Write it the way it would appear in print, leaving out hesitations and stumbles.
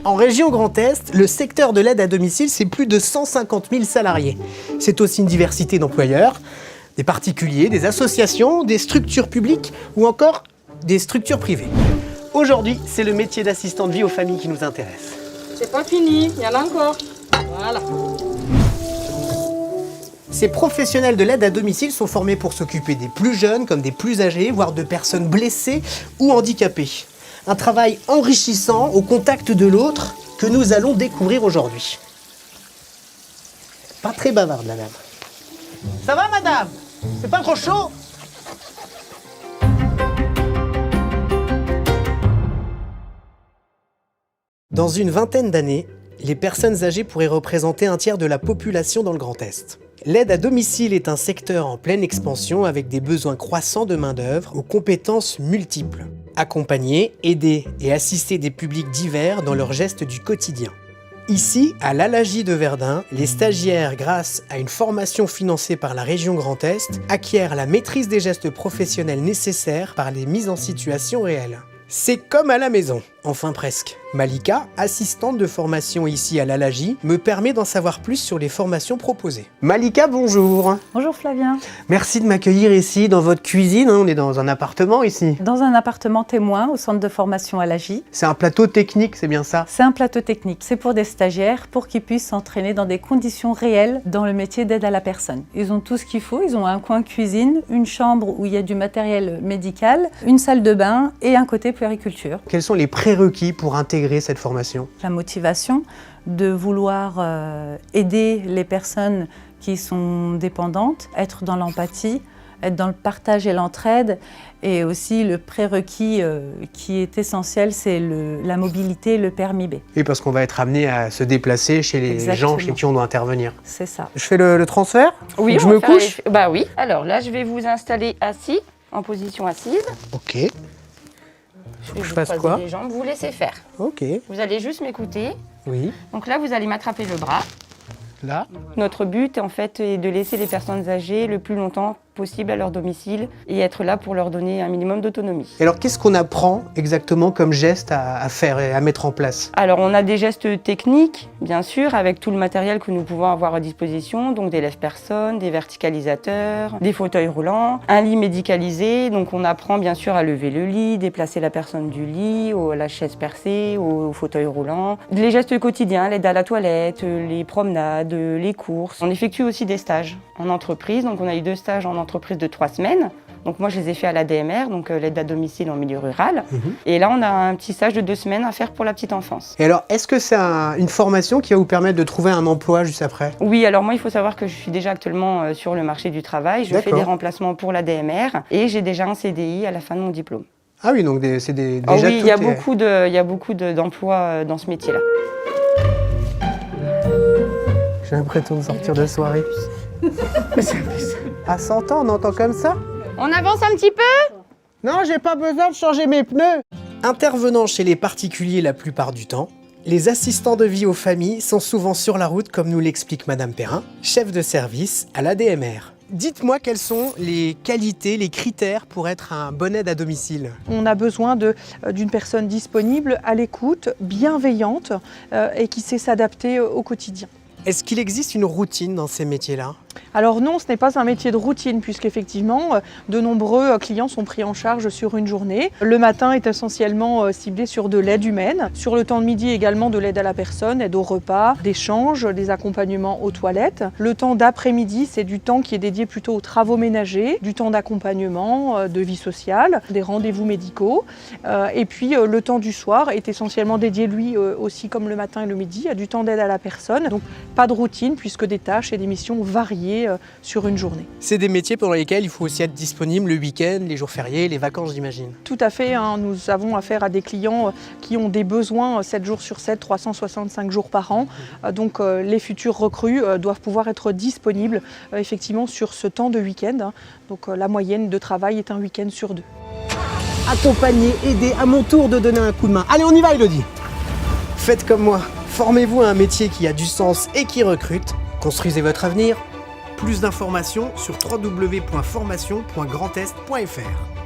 En région Grand Est, le secteur de l'aide à domicile, c'est plus de 150 000 salariés. C'est aussi une diversité d'employeurs, des particuliers, des associations, des structures publiques ou encore des structures privées. Aujourd'hui, c'est le métier d'assistant de vie aux familles qui nous intéresse. C'est pas fini, il y en a encore. Voilà. Ces professionnels de l'aide à domicile sont formés pour s'occuper des plus jeunes comme des plus âgés, voire de personnes blessées ou handicapées. Un travail enrichissant au contact de l'autre que nous allons découvrir aujourd'hui. Pas très bavarde, la dame. Ça va, madame? C'est pas trop chaud? Dans une vingtaine d'années, les personnes âgées pourraient représenter un tiers de la population dans le Grand Est. L'aide à domicile est un secteur en pleine expansion avec des besoins croissants de main-d'œuvre aux compétences multiples. Accompagner, aider et assister des publics divers dans leurs gestes du quotidien. Ici, à l'Alagie de Verdun, les stagiaires, grâce à une formation financée par la région Grand Est, acquièrent la maîtrise des gestes professionnels nécessaires par les mises en situation réelles. C'est comme à la maison, enfin presque. Malika, assistante de formation ici à l'Alagie, me permet d'en savoir plus sur les formations proposées. Malika, bonjour. Bonjour Flavien. Merci de m'accueillir ici dans votre cuisine. On est dans un appartement ici. Dans un appartement témoin au centre de formation à l'Alagie. C'est un plateau technique, c'est bien ça? C'est un plateau technique. C'est pour des stagiaires pour qu'ils puissent s'entraîner dans des conditions réelles dans le métier d'aide à la personne. Ils ont tout ce qu'il faut. Ils ont un coin cuisine, une chambre où il y a du matériel médical, une salle de bain et un côté puériculture. Quels sont les prérequis pour intégrer cette formation? La motivation de vouloir aider les personnes qui sont dépendantes, être dans l'empathie, être dans le partage et l'entraide, et aussi le prérequis qui est essentiel, c'est la mobilité, le permis B. Et parce qu'on va être amené à se déplacer chez les Exactement. gens chez qui on doit intervenir. C'est ça. Je fais le transfert? Oui, je me couche? Bah oui. Alors là, je vais vous installer assis, en position assise. Ok, Je vais je vous fasse croiser quoi? les jambes, vous laissez faire. ok, Vous allez juste m'écouter. oui, Donc là, vous allez m'attraper le bras. là. Notre but, en fait, est de laisser les personnes âgées le plus longtemps possible à leur domicile et être là pour leur donner un minimum d'autonomie. Et alors, qu'est-ce qu'on apprend exactement comme geste à faire et à mettre en place? Alors, on a des gestes techniques, bien sûr, avec tout le matériel que nous pouvons avoir à disposition, donc des lève-personnes, des verticalisateurs, des fauteuils roulants, un lit médicalisé, donc on apprend bien sûr à lever le lit, déplacer la personne du lit, à la chaise percée, au fauteuil roulant. Les gestes quotidiens, l'aide à la toilette, les promenades, les courses. On effectue aussi des stages en entreprise, donc on a eu 2 stages en entreprise de 3 semaines. Donc moi, je les ai fait à la DMR, donc l'aide à domicile en milieu rural. Et là, on a un petit stage de 2 semaines à faire pour la petite enfance. Et alors, est-ce que c'est une formation qui va vous permettre de trouver un emploi juste après? Oui, alors moi, il faut savoir que je suis déjà actuellement sur le marché du travail. Je fais des remplacements pour la DMR et j'ai déjà un CDI à la fin de mon diplôme. Ah oui, donc c'est déjà Ah oui, il y a tout beaucoup d'emplois dans ce métier-là. J'ai l'impression de sortir de soirée. À 100 ans, on entend comme ça? On avance un petit peu? Non, j'ai pas besoin de changer mes pneus. Intervenant chez les particuliers la plupart du temps, les assistants de vie aux familles sont souvent sur la route, comme nous l'explique Madame Perrin, chef de service à l'ADMR. Dites-moi quelles sont les qualités, les critères pour être un bon aide à domicile. On a besoin d'une personne disponible, à l'écoute, bienveillante et qui sait s'adapter au quotidien. Est-ce qu'il existe une routine dans ces métiers-là? Alors non, ce n'est pas un métier de routine puisqu'effectivement, de nombreux clients sont pris en charge sur une journée. Le matin est essentiellement ciblé sur de l'aide humaine. Sur le temps de midi également de l'aide à la personne, aide au repas, d'échanges, des accompagnements aux toilettes. Le temps d'après-midi, c'est du temps qui est dédié plutôt aux travaux ménagers, du temps d'accompagnement, de vie sociale, des rendez-vous médicaux. Et puis le temps du soir est essentiellement dédié lui aussi comme le matin et le midi à du temps d'aide à la personne. Donc pas de routine puisque des tâches et des missions variées sur une journée. C'est des métiers pour lesquels il faut aussi être disponible le week-end, les jours fériés, les vacances, j'imagine. Tout à fait, hein, nous avons affaire à des clients qui ont des besoins 7 jours sur 7, 365 jours par an. Donc les futurs recrues doivent pouvoir être disponibles effectivement sur ce temps de week-end. Hein. Donc la moyenne de travail est un week-end sur 2. Accompagner, aider, à mon tour de donner un coup de main. Allez, on y va, Elodie. Faites comme moi, formez-vous à un métier qui a du sens et qui recrute. Construisez votre avenir. Plus d'informations sur www.formation.grandest.fr.